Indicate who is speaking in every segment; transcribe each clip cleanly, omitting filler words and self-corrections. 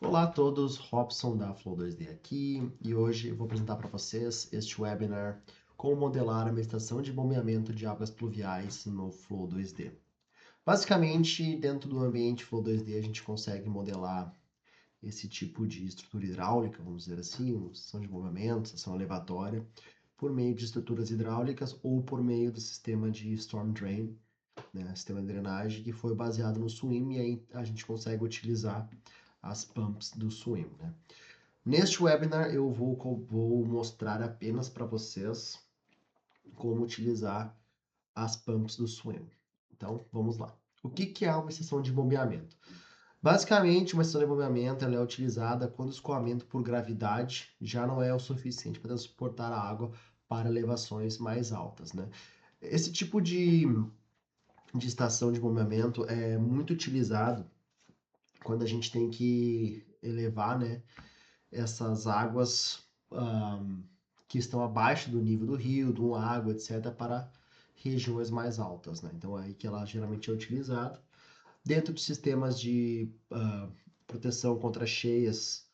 Speaker 1: Olá a todos, Robson da Flow 2D aqui e hoje eu vou apresentar para vocês este webinar Como modelar a meditação de bombeamento de águas pluviais no Flow 2D. Basicamente, dentro do ambiente Flow 2D a gente consegue modelar esse tipo de estrutura hidráulica, vamos dizer assim, uma estação de bombeamento, estação elevatória, por meio de estruturas hidráulicas ou por meio do sistema de Storm Drain, né, sistema de drenagem que foi baseado no swim e aí a gente consegue utilizar as pumps do swim, né? Neste webinar eu vou mostrar apenas para vocês como utilizar as pumps do swim. Então, vamos lá. O que é uma estação de bombeamento? Basicamente, uma estação de bombeamento ela é utilizada quando o escoamento por gravidade já não é o suficiente para transportar a água para elevações mais altas, né? Esse tipo de estação de bombeamento é muito utilizado quando a gente tem que elevar, né, essas águas que estão abaixo do nível do rio, do lago, etc., para regiões mais altas, né? Então é aí que ela geralmente é utilizada. Dentro de sistemas de proteção contra cheias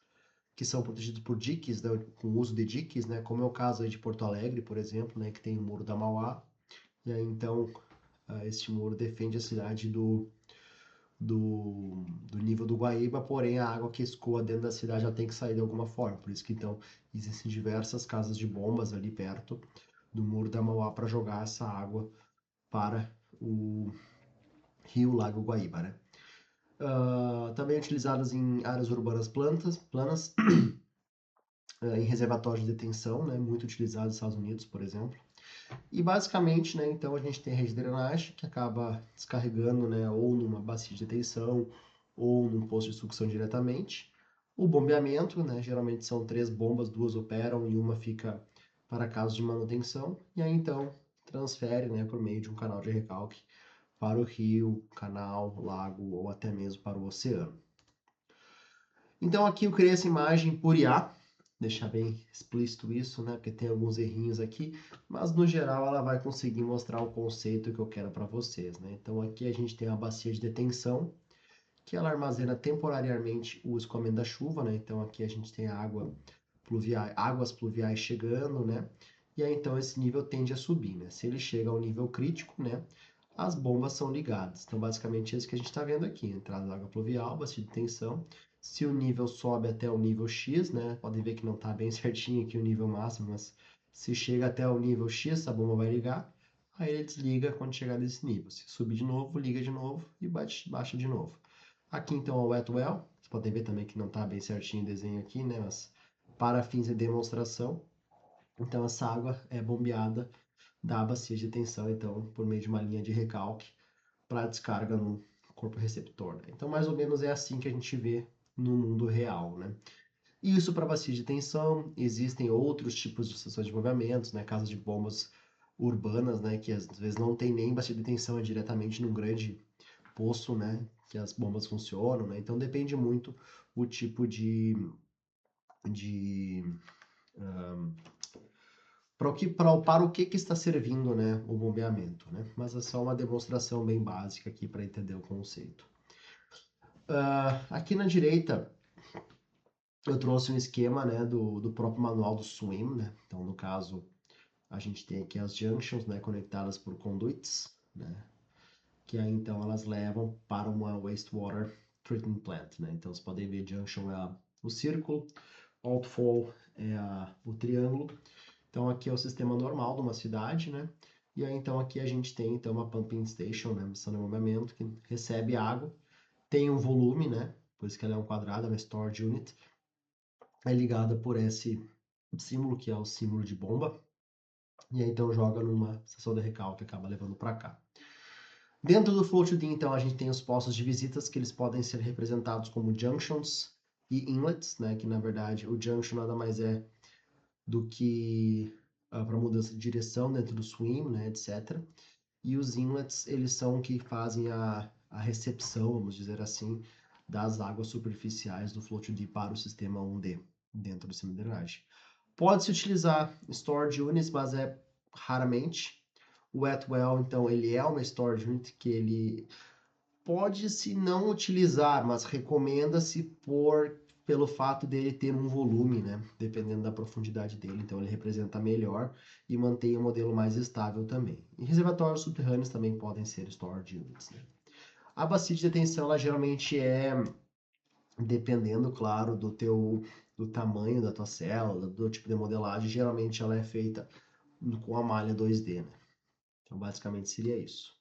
Speaker 1: que são protegidos por diques, né, com o uso de diques, né, como é o caso aí de Porto Alegre, por exemplo, né, que tem o Muro da Mauá, e aí então este muro defende a cidade do nível do Guaíba, porém a água que escoa dentro da cidade já tem que sair de alguma forma. Por isso que então existem diversas casas de bombas ali perto do Muro da Mauá para jogar essa água para o rio Lago Guaíba, né? Também utilizadas em áreas urbanas planas, em reservatórios de detenção, né, muito utilizados nos Estados Unidos, por exemplo. E basicamente, né, então a gente tem a rede de drenagem que acaba descarregando, né, ou numa bacia de detenção ou num posto de sucção diretamente. O bombeamento, né, geralmente são 3 bombas, 2 operam e uma fica para casos de manutenção. E aí então transfere, né, por meio de um canal de recalque para o rio, canal, lago ou até mesmo para o oceano. Então aqui eu criei essa imagem por IA, deixar bem explícito isso, né? Porque tem alguns errinhos aqui, mas no geral ela vai conseguir mostrar o conceito que eu quero para vocês, né? Então aqui a gente tem a bacia de detenção, que ela armazena temporariamente o escoamento da chuva, né? Então aqui a gente tem a águas pluviais chegando, né? E aí então esse nível tende a subir, né? Se ele chega ao nível crítico, né? As bombas são ligadas. Então basicamente é isso que a gente está vendo aqui: entrada da água pluvial, bacia de tensão. Se o nível sobe até o nível X, né? Podem ver que não está bem certinho aqui o nível máximo, mas se chega até o nível X, a bomba vai ligar. Aí ele desliga quando chegar nesse nível. Se subir de novo, liga de novo e baixa de novo. Aqui então é o wet well. Vocês podem ver também que não está bem certinho o desenho aqui, né? Mas para fins de demonstração, então essa água é bombeada da bacia de tensão, então, por meio de uma linha de recalque para descarga no corpo receptor, né? Então, mais ou menos é assim que a gente vê no mundo real, né? Isso para bacia de tensão. Existem outros tipos de estações de bombeamento, né? Casas de bombas urbanas, né? Que às vezes não tem nem bacia de tensão, é diretamente num grande poço, né? Que as bombas funcionam, né? Então depende muito o tipo de para o que está servindo, né, o bombeamento, né? Mas é só uma demonstração bem básica aqui para entender o conceito. Aqui na direita eu trouxe um esquema, né, do próprio manual do SWIM, né? Então no caso a gente tem aqui as junctions, né, conectadas por conduits, né? Que aí então elas levam para uma wastewater treatment plant, né? Então vocês podem ver junction é o círculo, outfall é o triângulo. Então aqui é o sistema normal de uma cidade, né? E aí então aqui a gente tem então uma pumping station, né, estação de bombeamento que recebe água, tem um volume, né? Por isso que ela é um quadrado, é uma storage unit, é ligada por esse símbolo que é o símbolo de bomba, e aí então joga numa estação de recalque e acaba levando para cá. Dentro do Flow2D, então, a gente tem os postos de visitas que eles podem ser representados como junctions e inlets, né? Que na verdade o junction nada mais é do que para mudança de direção dentro do swim, né, etc. E os inlets, eles são que fazem a recepção, vamos dizer assim, das águas superficiais do Flow2D para o sistema 1D, dentro do sistema de drenagem. Pode-se utilizar storage units, mas é raramente. O wet well, então, ele é uma storage unit que ele pode-se não utilizar, mas recomenda-se por pelo fato dele ter um volume, né, dependendo da profundidade dele, então ele representa melhor e mantém o modelo mais estável também. E reservatórios subterrâneos também podem ser storage units, né? A bacia de detenção, ela geralmente é, dependendo, claro, do tamanho da tua célula, do tipo de modelagem, geralmente ela é feita com a malha 2D, né? Então, basicamente seria isso.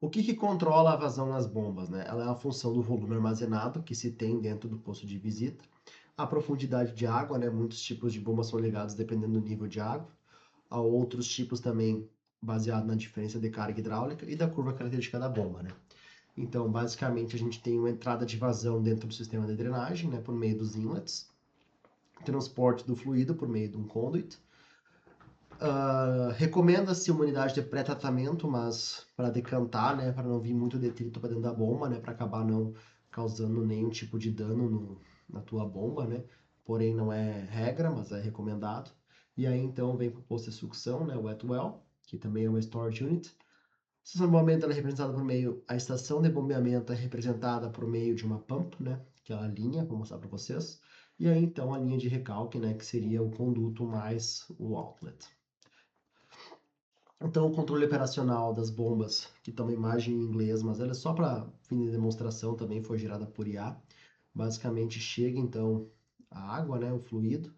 Speaker 1: O que controla a vazão nas bombas, né? Ela é a função do volume armazenado que se tem dentro do posto de visita, a profundidade de água, né? Muitos tipos de bombas são ligados dependendo do nível de água, há outros tipos também baseado na diferença de carga hidráulica e da curva característica da bomba, né? Então, basicamente, a gente tem uma entrada de vazão dentro do sistema de drenagem, né, por meio dos inlets, transporte do fluido por meio de um conduit. Recomenda-se uma unidade de pré-tratamento, mas para decantar, né, para não vir muito detrito para dentro da bomba, né, para acabar não causando nenhum tipo de dano na tua bomba, né. Porém, não é regra, mas é recomendado. E aí, então, vem para o posto de sucção, né, o wet well, que também é uma storage unit. A estação de bombeamento é representada por meio, a estação de bombeamento é representada por meio de uma pump, né, que é a linha, vou mostrar para vocês. E aí, então, a linha de recalque, né, que seria o conduto mais o outlet. Então, o controle operacional das bombas, que toma imagem em inglês, mas ela é só para fim de demonstração, também foi gerada por IA. Basicamente, chega então a água, né, o fluido,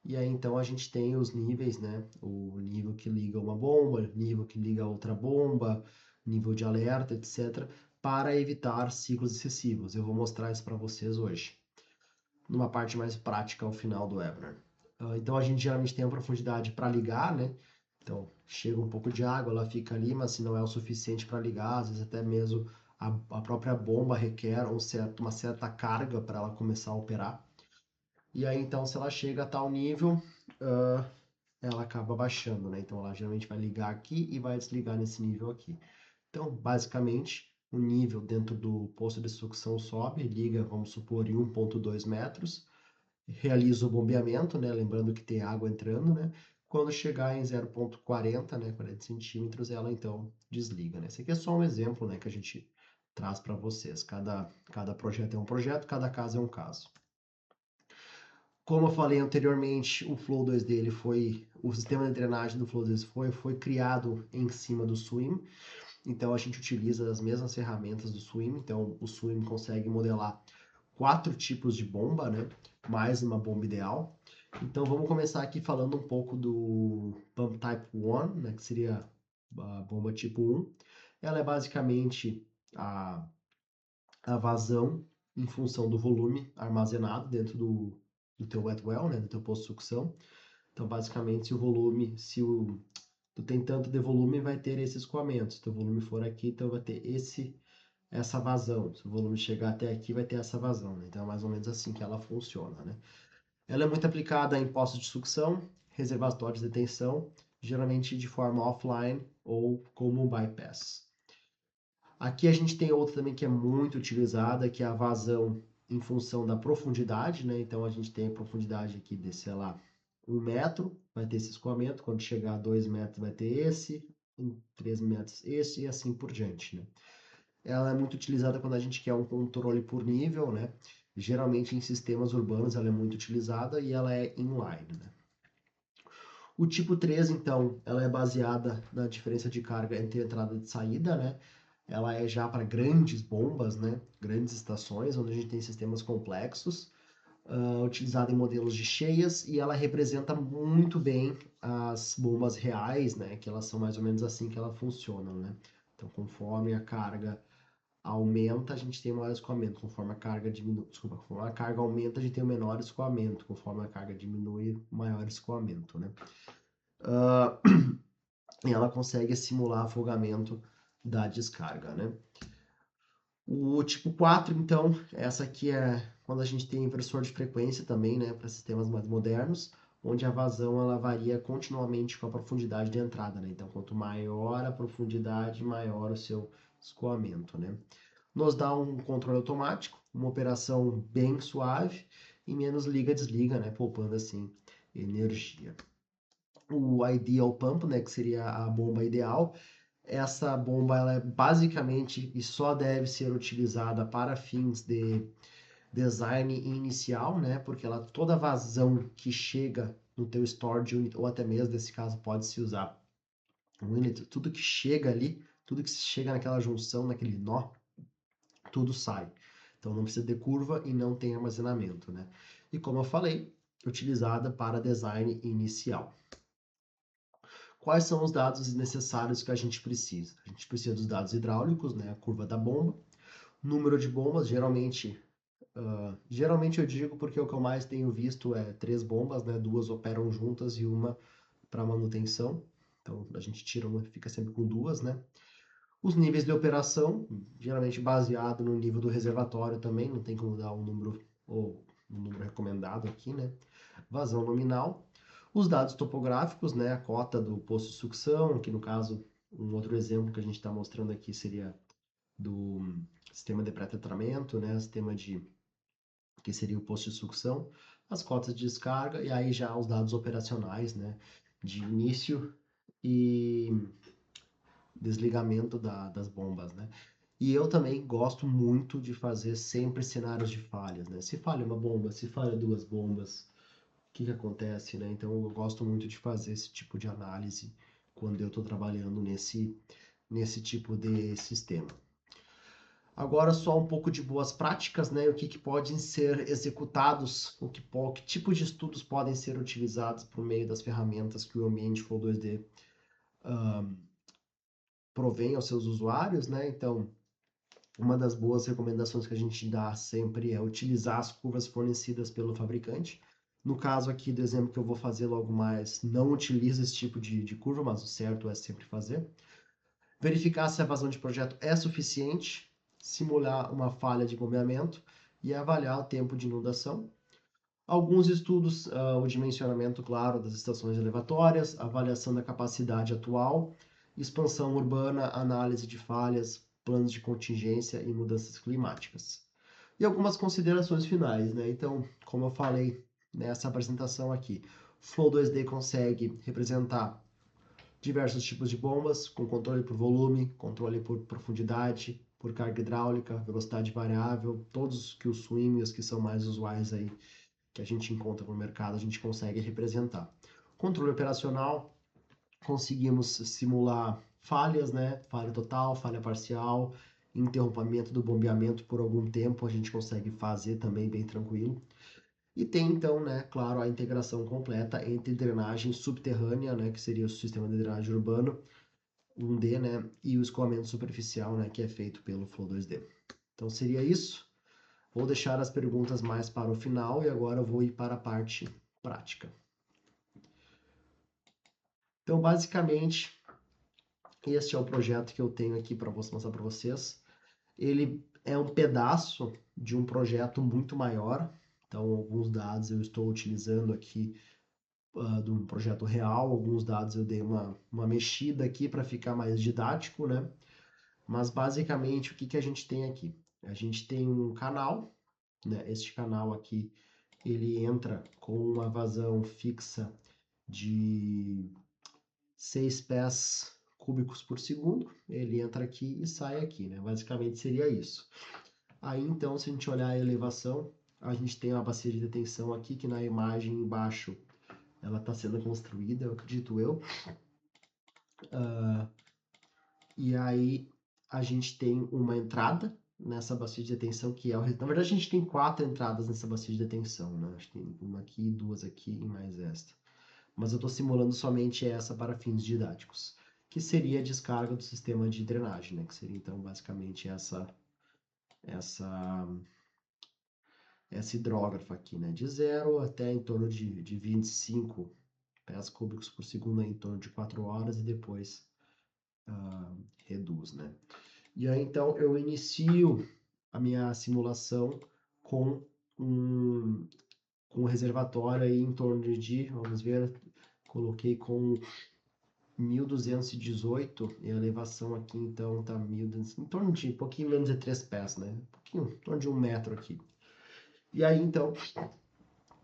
Speaker 1: e aí então a gente tem os níveis, né, o nível que liga uma bomba, nível que liga outra bomba, nível de alerta, etc., para evitar ciclos excessivos. Eu vou mostrar isso para vocês hoje, numa parte mais prática ao final do webinar. Então a gente geralmente tem a profundidade para ligar, né? Então, chega um pouco de água, ela fica ali, mas se não é o suficiente para ligar, às vezes até mesmo a própria bomba requer uma certa carga para ela começar a operar. E aí, então, se ela chega a tal nível, ela acaba baixando, né? Então, ela geralmente vai ligar aqui e vai desligar nesse nível aqui. Então, basicamente, o nível dentro do poço de sucção sobe, liga, vamos supor, em 1,2 metros, realiza o bombeamento, né? Lembrando que tem água entrando, né? Quando chegar em 0,40, né? 40 centímetros, ela então desliga, né? Esse aqui é só um exemplo, né? Que a gente traz para vocês. Cada projeto é um projeto, cada caso é um caso. Como eu falei anteriormente, o Flow 2D o sistema de drenagem do Flow 2D foi criado em cima do Swim. Então a gente utiliza as mesmas ferramentas do Swim. Então o Swim consegue modelar 4 tipos de bomba, né? Mais uma bomba ideal. Então vamos começar aqui falando um pouco do Pump Type 1, né? Que seria a bomba tipo 1. Ela é basicamente a vazão em função do volume armazenado dentro do teu wet well, né? Do teu poço de sucção. Então basicamente se tu tem tanto de volume, vai ter esse escoamento. Se o volume for aqui, então vai ter essa vazão. Se o volume chegar até aqui, vai ter essa vazão, né? Então é mais ou menos assim que ela funciona, né? Ela é muito aplicada em poços de sucção, reservatórios de detenção, geralmente de forma offline ou como bypass. Aqui a gente tem outra também que é muito utilizada, que é a vazão em função da profundidade, né? Então a gente tem a profundidade aqui de, sei lá, 1 metro, vai ter esse escoamento, quando chegar a 2 metros vai ter esse, em 3 metros esse e assim por diante, né? Ela é muito utilizada quando a gente quer um controle por nível, né? Geralmente em sistemas urbanos ela é muito utilizada e ela é inline, né? O tipo 3, então, ela é baseada na diferença de carga entre entrada e saída, né? Ela é já para grandes bombas, né? Grandes estações, onde a gente tem sistemas complexos, utilizada em modelos de cheias, e ela representa muito bem as bombas reais, né? Que elas são mais ou menos assim que elas funcionam, né? Então, conforme a carga aumenta, a gente tem maior escoamento. Conforme a carga diminui, desculpa, conforme a carga aumenta, a gente tem um menor escoamento. Conforme a carga diminui, maior escoamento, né? E ela consegue simular afogamento da descarga, né? O tipo 4, então, essa aqui é quando a gente tem inversor de frequência também, né, para sistemas mais modernos, onde a vazão ela varia continuamente com a profundidade de entrada, né? Então, quanto maior a profundidade, maior o seu escoamento, né? Nos dá um controle automático, uma operação bem suave e menos liga-desliga, né, poupando assim energia. O ideal pump, né, que seria a bomba ideal. Essa bomba ela é basicamente e só deve ser utilizada para fins de design inicial, né? Porque toda vazão que chega no teu storage unit, ou até mesmo nesse caso pode se usar um unit, tudo que chega ali, tudo que chega naquela junção, naquele nó, tudo sai. Então não precisa ter curva e não tem armazenamento, né? E como eu falei, utilizada para design inicial. Quais são os dados necessários que a gente precisa? A gente precisa dos dados hidráulicos, né? A curva da bomba, número de bombas, geralmente eu digo porque o que eu mais tenho visto é 3 bombas, né? 2 operam juntas e uma para manutenção. Então a gente tira uma, fica sempre com 2, né? Os níveis de operação, geralmente baseado no nível do reservatório também, não tem como dar um número ou um número recomendado aqui, né? Vazão nominal. Os dados topográficos, né? A cota do poço de sucção, que no caso, um outro exemplo que a gente está mostrando aqui seria do sistema de pré-tratamento, né? Sistema de que seria o posto de sucção, as cotas de descarga e aí já os dados operacionais, né, de início e desligamento das bombas, né. E eu também gosto muito de fazer sempre cenários de falhas, né. Se falha uma bomba, se falha 2 bombas, o que que acontece, né? Então eu gosto muito de fazer esse tipo de análise quando eu estou trabalhando nesse tipo de sistema. Agora só um pouco de boas práticas, né? O que podem ser executados, que tipo de estudos podem ser utilizados por meio das ferramentas que o ambiente Flow 2D provém aos seus usuários, né? Então, uma das boas recomendações que a gente dá sempre é utilizar as curvas fornecidas pelo fabricante. No caso aqui do exemplo que eu vou fazer logo mais, não utiliza esse tipo de curva, mas o certo é sempre fazer. Verificar se a vazão de projeto é suficiente, simular uma falha de bombeamento e avaliar o tempo de inundação. Alguns estudos, o dimensionamento, claro, das estações elevatórias, avaliação da capacidade atual, expansão urbana, análise de falhas, planos de contingência e mudanças climáticas. E algumas considerações finais, né? Então, como eu falei nessa apresentação aqui, Flow 2D consegue representar diversos tipos de bombas, com controle por volume, controle por profundidade, por carga hidráulica, velocidade variável, todos que os swimmers que são mais usuais aí que a gente encontra no mercado, a gente consegue representar. Controle operacional, conseguimos simular falhas, né? Falha total, falha parcial, interrompimento do bombeamento por algum tempo, a gente consegue fazer também bem tranquilo. E tem então, né, claro, a integração completa entre drenagem subterrânea, né, que seria o sistema de drenagem urbano, 1D, né, e o escoamento superficial, né, que é feito pelo Flow 2D. Então seria isso. Vou deixar as perguntas mais para o final e agora eu vou ir para a parte prática. Então, basicamente, este é o projeto que eu tenho aqui para mostrar para vocês. Ele é um pedaço de um projeto muito maior. Então, alguns dados eu estou utilizando aqui de um projeto real, alguns dados eu dei uma mexida aqui para ficar mais didático, né? Mas basicamente o que a gente tem aqui? A gente tem um canal, né? Este canal aqui ele entra com uma vazão fixa de 6 pés cúbicos por segundo, ele entra aqui e sai aqui, né? Basicamente seria isso. Aí então, se a gente olhar a elevação, a gente tem uma bacia de detenção aqui que na imagem embaixo ela está sendo construída, eu acredito eu. E aí a gente tem uma entrada nessa bacia de detenção que é o... Na verdade a gente tem 4 entradas nessa bacia de detenção, né? Acho que tem uma aqui, 2 aqui e mais esta. Mas eu estou simulando somente essa para fins didáticos, que seria a descarga do sistema de drenagem, né? Que seria então basicamente essa hidrógrafa aqui, né? De 0 até em torno de 25 pés cúbicos por segundo, em torno de 4 horas e depois reduz, né? E aí então eu inicio a minha simulação com um reservatório aí em torno de, vamos ver, coloquei com 1218 e a elevação aqui então tá em torno de um pouquinho menos de 3 pés, né? Um pouquinho, em torno de 1 metro aqui. E aí então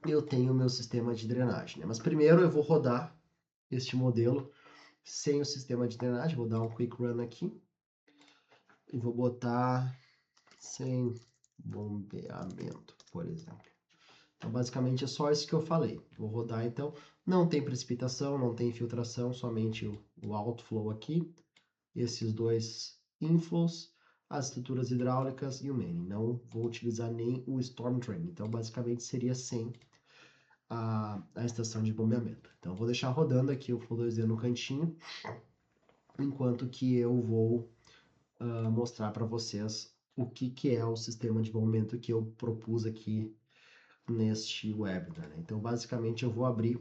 Speaker 1: eu tenho o meu sistema de drenagem, né? Mas primeiro eu vou rodar este modelo sem o sistema de drenagem, vou dar um quick run aqui e vou botar sem bombeamento. por exemplo. Então, basicamente, é só isso que eu falei. Vou rodar, então. Não tem precipitação, não tem infiltração, somente o outflow aqui. Esses dois inflows, as estruturas hidráulicas e o main. Não vou utilizar nem o storm drain. Então, basicamente, seria sem a estação de bombeamento. Então, vou deixar rodando aqui o Flow 2D no cantinho, enquanto que eu vou mostrar para vocês o que é o sistema de bombeamento que eu propus aqui neste webinar, né? Então, basicamente, eu vou abrir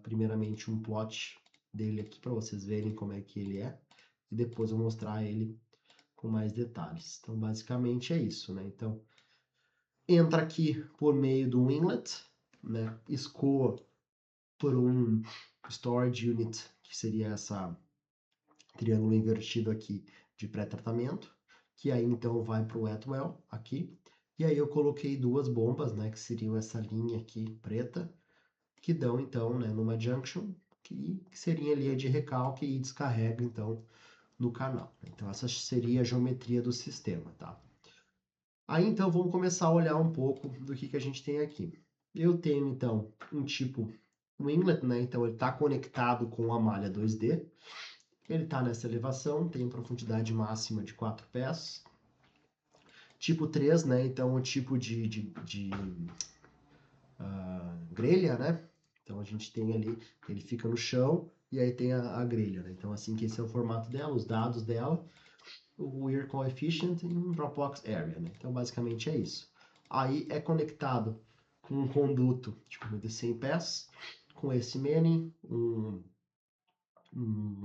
Speaker 1: primeiramente um plot dele aqui para vocês verem como é que ele é, e depois eu vou mostrar ele com mais detalhes. Então, basicamente é isso, né? Então, entra aqui por meio do inlet, né? Escoa por um storage unit, que seria essa triângulo invertido aqui de pré-tratamento, que aí então vai para o wet well aqui. E aí eu coloquei duas bombas, né, que seriam essa linha aqui preta, que dão então, né, numa junction, que seria a linha de recalque e descarrega então no canal. Então essa seria a geometria do sistema, tá? Aí então vamos começar a olhar um pouco do que a gente tem aqui. Eu tenho então um tipo um inlet, né? Então ele está conectado com a malha 2D. Ele está nessa elevação, tem profundidade máxima de 4 pés. Tipo 3, né? Então o tipo de grelha, né? Então a gente tem ali, ele fica no chão e aí tem a grelha, né? Então assim que esse é o formato dela, os dados dela, o wear coefficient e um Dropbox area, né? Então basicamente é isso. Aí é conectado com um conduto de 100 pés, com esse many, um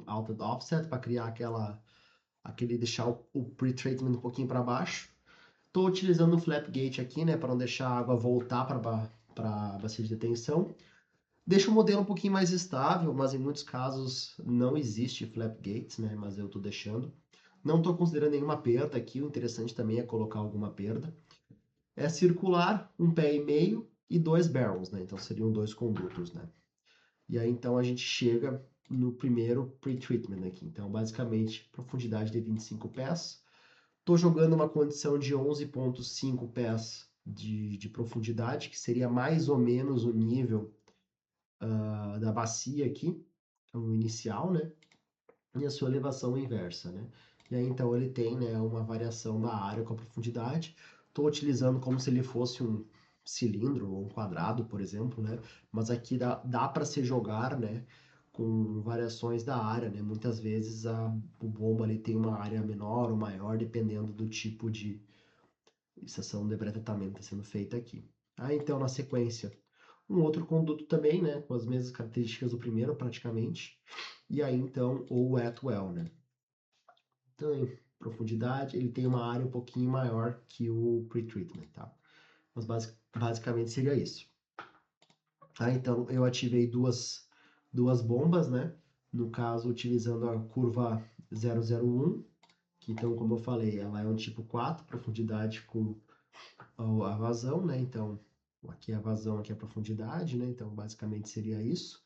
Speaker 1: outlet offset para criar aquele deixar o pre-treatment um pouquinho para baixo. Estou utilizando o flap gate aqui, né, para não deixar a água voltar para a bacia de detenção. Deixa o modelo um pouquinho mais estável, mas em muitos casos não existe flap gates, né, mas eu estou deixando. Não estou considerando nenhuma perda aqui, o interessante também é colocar alguma perda. É circular, um pé e meio e dois barrels, né, então seriam dois condutos, né. E aí então a gente chega no primeiro pre-treatment aqui. Então basicamente profundidade de 25 pés. Estou jogando uma condição de 11,5 pés de profundidade, que seria mais ou menos o nível da bacia aqui, o inicial, né? E a sua elevação inversa, né? E aí então ele tem, né, uma variação da área com a profundidade. Estou utilizando como se ele fosse um cilindro ou um quadrado, por exemplo, né? Mas aqui dá para se jogar, né, com variações da área, né? Muitas vezes o bomba ali tem uma área menor ou maior, dependendo do tipo de estação de pré-tratamento sendo feita aqui. Aí então na sequência um outro conduto também, né, com as mesmas características do primeiro praticamente. E aí então o wet well, né? Então em profundidade ele tem uma área um pouquinho maior que o pre-treatment, tá? Mas basicamente seria isso. Aí então eu ativei duas bombas, né? No caso utilizando a curva 001, que então como eu falei, ela é um tipo 4, profundidade com a vazão, né? Então, aqui é a vazão, aqui é a profundidade, né? Então, basicamente seria isso.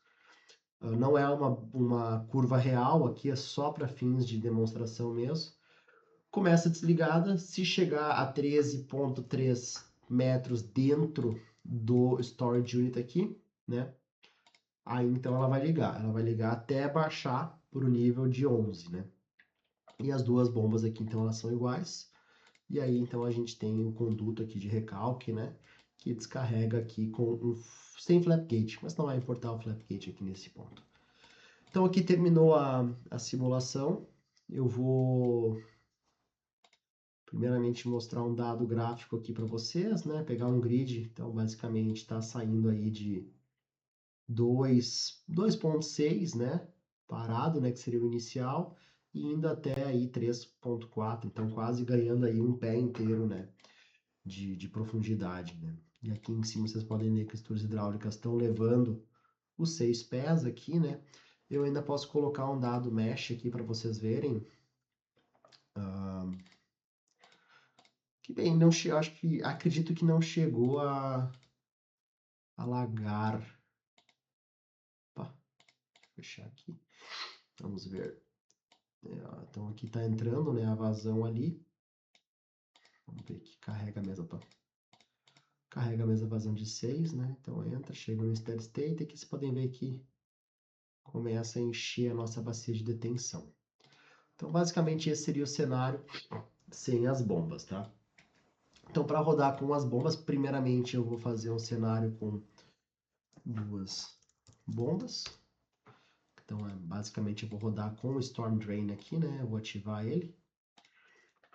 Speaker 1: Não é uma curva real, aqui é só para fins de demonstração mesmo. Começa desligada, se chegar a 13,3 metros dentro do storage unit aqui, né? Aí então ela vai ligar até baixar para o nível de 11, né? E as duas bombas aqui então elas são iguais. E aí, então, a gente tem o conduto aqui de recalque, né? Que descarrega aqui sem flapgate, mas não vai importar o flapgate aqui nesse ponto. Então, aqui terminou a simulação. Eu vou, primeiramente, mostrar um dado gráfico aqui para vocês, né? Pegar um grid. Então, basicamente, está saindo aí de 2,6, né? Parado, né? Que seria o inicial. E indo até aí 3,4. Então, quase ganhando aí um pé inteiro, né? De profundidade, né? E aqui em cima vocês podem ver que as estruturas hidráulicas estão levando os 6 pés aqui, né? Eu ainda posso colocar um dado mesh aqui para vocês verem. Que bem, não acho que acredito que não chegou a alagar. Opa, deixa eu fechar aqui. Vamos ver. Então aqui está entrando, né, a vazão ali. Vamos ver que carrega mesmo, tá? Carrega a mesma vazão de 6, né? Então entra, chega no steady state, e aqui vocês podem ver que começa a encher a nossa bacia de detenção. Então, basicamente, esse seria o cenário sem as bombas, tá? Então, para rodar com as bombas, primeiramente eu vou fazer um cenário com duas bombas. Então, basicamente, eu vou rodar com o Storm Drain aqui, né? Eu vou ativar ele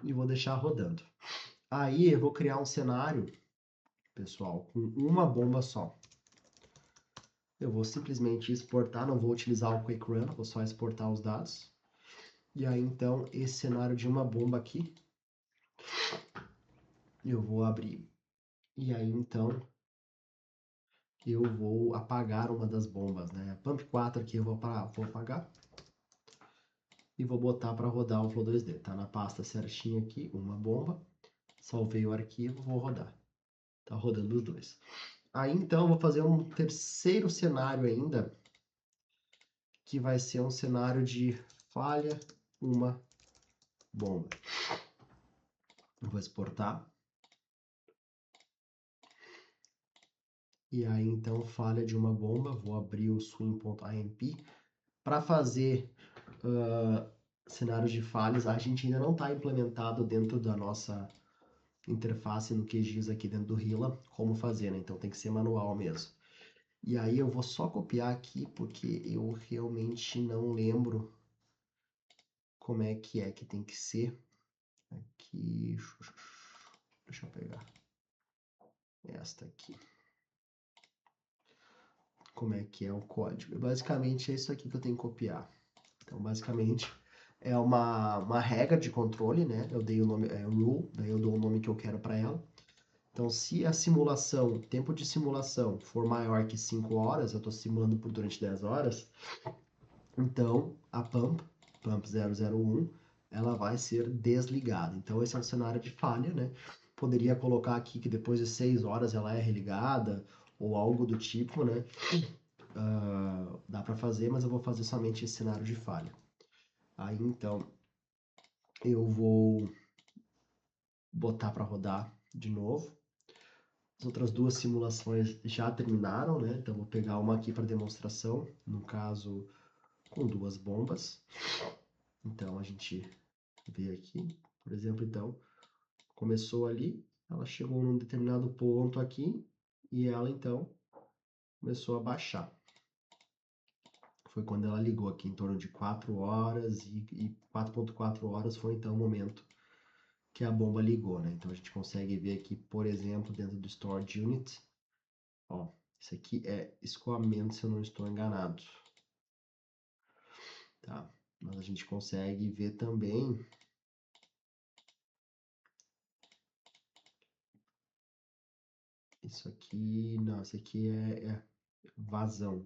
Speaker 1: e vou deixar rodando. Aí, eu vou criar um cenário, pessoal, com uma bomba só. Eu vou simplesmente exportar, não vou utilizar o Quick Run, vou só exportar os dados. E aí, então, esse cenário de uma bomba aqui, eu vou abrir. E aí, então, eu vou apagar uma das bombas, né? A Pump 4 aqui eu vou apagar. E vou botar para rodar o Flow 2D. Tá na pasta certinho aqui, uma bomba. Salvei o arquivo, vou rodar. Tá rodando os dois. Aí, então, eu vou fazer um terceiro cenário ainda, que vai ser um cenário de falha uma bomba. Eu vou exportar. E aí, então, falha de uma bomba. Vou abrir o swing.imp. Para fazer cenários de falhas, a gente ainda não está implementado dentro da nossa interface no QGIS aqui dentro do Hila como fazer, né? Então tem que ser manual mesmo. E aí eu vou só copiar aqui porque eu realmente não lembro como é que tem que ser. Aqui, deixa eu pegar esta aqui. Como é que é o código? Basicamente é isso aqui que eu tenho que copiar. Então, basicamente, é uma regra de controle, né? Eu dei o nome, rule, daí eu dou o nome que eu quero para ela. Então, se a simulação, o tempo de simulação for maior que 5 horas, eu estou simulando por durante 10 horas, então a pump 001, ela vai ser desligada. Então, esse é um cenário de falha, né? Poderia colocar aqui que depois de 6 horas ela é religada, ou algo do tipo, né? Dá para fazer, mas eu vou fazer somente esse cenário de falha. Aí, então, eu vou botar para rodar de novo. As outras duas simulações já terminaram, né? Então vou pegar uma aqui para demonstração, no caso com duas bombas. Então a gente vê aqui, por exemplo, então começou ali, ela chegou num determinado ponto aqui e ela então começou a baixar. Foi quando ela ligou aqui em torno de 4 horas e 4.4 horas foi então o momento que a bomba ligou, né? Então a gente consegue ver aqui, por exemplo, dentro do Storage Unit, ó, isso aqui é escoamento, se eu não estou enganado. Tá? Mas a gente consegue ver também isso aqui, não, isso aqui é vazão.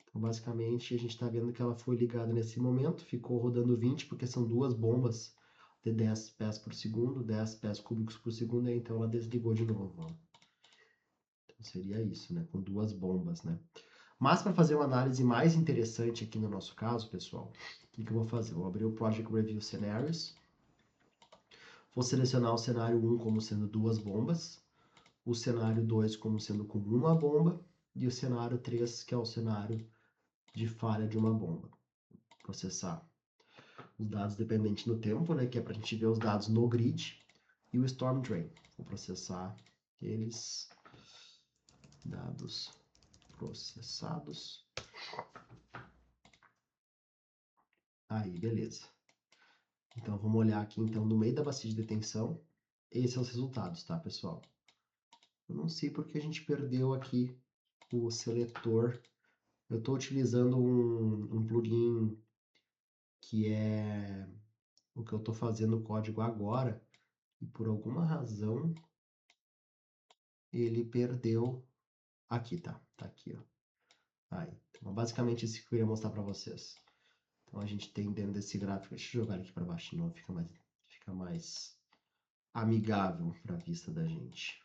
Speaker 1: Então, basicamente, a gente está vendo que ela foi ligada nesse momento, ficou rodando 20, porque são duas bombas de 10 pés por segundo, 10 pés cúbicos por segundo, e então ela desligou de novo. Ó. Então seria isso, né? Com duas bombas, né? Mas para fazer uma análise mais interessante aqui no nosso caso, pessoal, o que eu vou fazer? Eu vou abrir o Project Review Scenarios, vou selecionar o cenário 1 como sendo duas bombas, o cenário 2 como sendo com uma bomba, e o cenário 3, que é o cenário de falha de uma bomba. Processar os dados dependentes no tempo, né, que é para a gente ver os dados no grid, e o Storm Drain. Vou processar eles, dados processados. Aí, beleza. Então, vamos olhar aqui, então, no meio da bacia de detenção. Esses são os resultados, tá, pessoal? Eu não sei porque a gente perdeu aqui o seletor. Eu estou utilizando um plugin que é o que eu estou fazendo o código agora, e por alguma razão ele perdeu. Aqui, tá. Tá aqui, ó. Aí. Então, basicamente isso que eu queria mostrar para vocês. Então a gente tem dentro desse gráfico, deixa eu jogar ele aqui para baixo de novo, fica mais amigável para a vista da gente.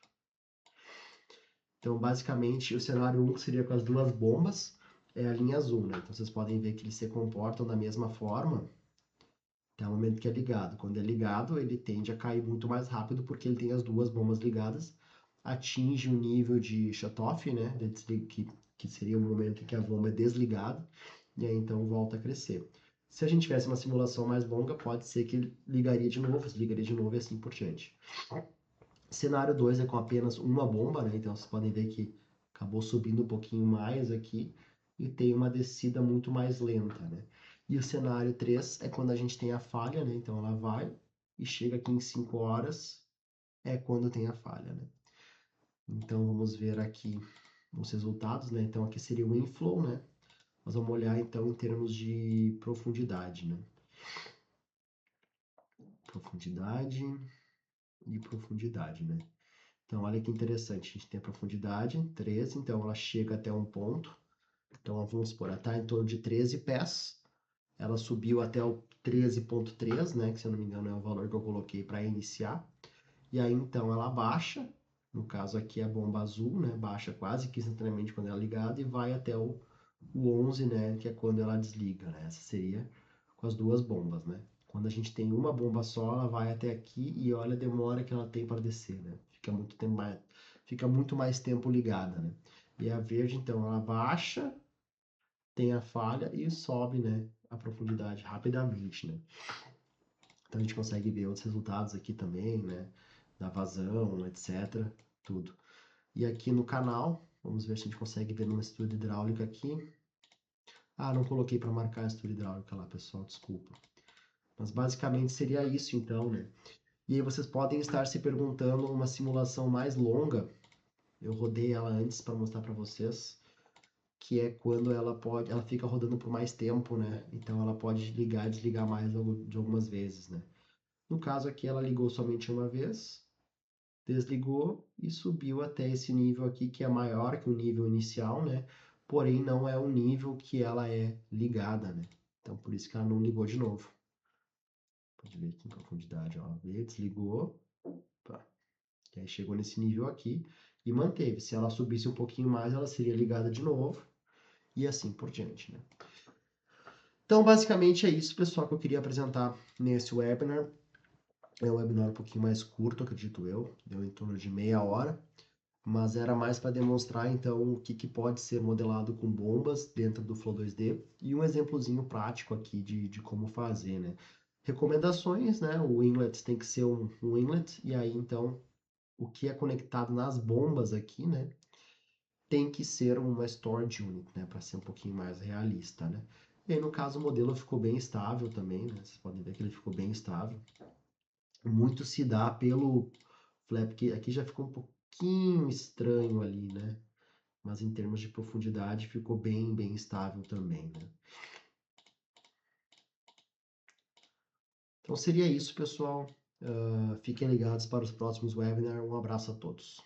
Speaker 1: Então, basicamente, o cenário 1 seria com as duas bombas, é a linha azul, né? Então vocês podem ver que eles se comportam da mesma forma Até o momento que é ligado. Quando é ligado, ele tende a cair muito mais rápido porque ele tem as duas bombas ligadas, atinge o nível de shutoff, né? Que seria o momento em que a bomba é desligada, e aí então volta a crescer. Se a gente tivesse uma simulação mais longa, pode ser que ele ligaria de novo, desligaria de novo e assim por diante. Cenário 2 é com apenas uma bomba, né? Então vocês podem ver que acabou subindo um pouquinho mais aqui e tem uma descida muito mais lenta, né? E o cenário 3 é quando a gente tem a falha, né? Então ela vai e chega aqui em 5 horas, é quando tem a falha, né? Então vamos ver aqui os resultados, né? Então aqui seria o inflow, né? Nós vamos olhar então em termos de profundidade, né? Profundidade e profundidade, né? Então olha que interessante, a gente tem a profundidade 13, então ela chega até um ponto. Então vamos supor, ela está em torno de 13 pés. Ela subiu até o 13,3, né? Que se eu não me engano é o valor que eu coloquei para iniciar. E aí então ela baixa, no caso aqui é a bomba azul, né? Baixa quase que instantaneamente quando ela é ligada e vai até o 11, né? Que é quando ela desliga, né? Essa seria com as duas bombas, né? Quando a gente tem uma bomba só, ela vai até aqui e olha a demora que ela tem para descer, né? Fica muito mais tempo ligada, né? E a verde, então, ela baixa, tem a falha e sobe, né? A profundidade rapidamente, né? Então a gente consegue ver outros resultados aqui também, né? Da vazão, etc. Tudo. E aqui no canal, vamos ver se a gente consegue ver numa estrutura hidráulica aqui. Ah, não coloquei para marcar a estrutura hidráulica lá, pessoal, desculpa. Mas basicamente seria isso então, né? E aí vocês podem estar se perguntando uma simulação mais longa. Eu rodei ela antes para mostrar para vocês, que é quando ela fica rodando por mais tempo, né? Então ela pode ligar e desligar mais de algumas vezes, né? No caso aqui ela ligou somente uma vez, desligou e subiu até esse nível aqui que é maior que o nível inicial, né? Porém não é o nível que ela é ligada, né? Então por isso que ela não ligou de novo. Pode ver aqui em profundidade, ó. Veio, desligou, pá. E aí chegou nesse nível aqui e manteve. Se ela subisse um pouquinho mais, ela seria ligada de novo e assim por diante, né? Então, basicamente é isso, pessoal, que eu queria apresentar nesse webinar. É um webinar um pouquinho mais curto, acredito eu, deu em torno de meia hora, mas era mais para demonstrar então o que pode ser modelado com bombas dentro do Flow 2D e um exemplozinho prático aqui de como fazer, né? Recomendações, né? O inlet tem que ser um inlet, e aí então o que é conectado nas bombas aqui, né? Tem que ser uma storage unit, né? Para ser um pouquinho mais realista, né? E aí, no caso, o modelo ficou bem estável também, né? Vocês podem ver que ele ficou bem estável. Muito se dá pelo flap, que aqui já ficou um pouquinho estranho ali, né? Mas em termos de profundidade ficou bem estável também, né? Então seria isso, pessoal. Fiquem ligados para os próximos webinars. Um abraço a todos.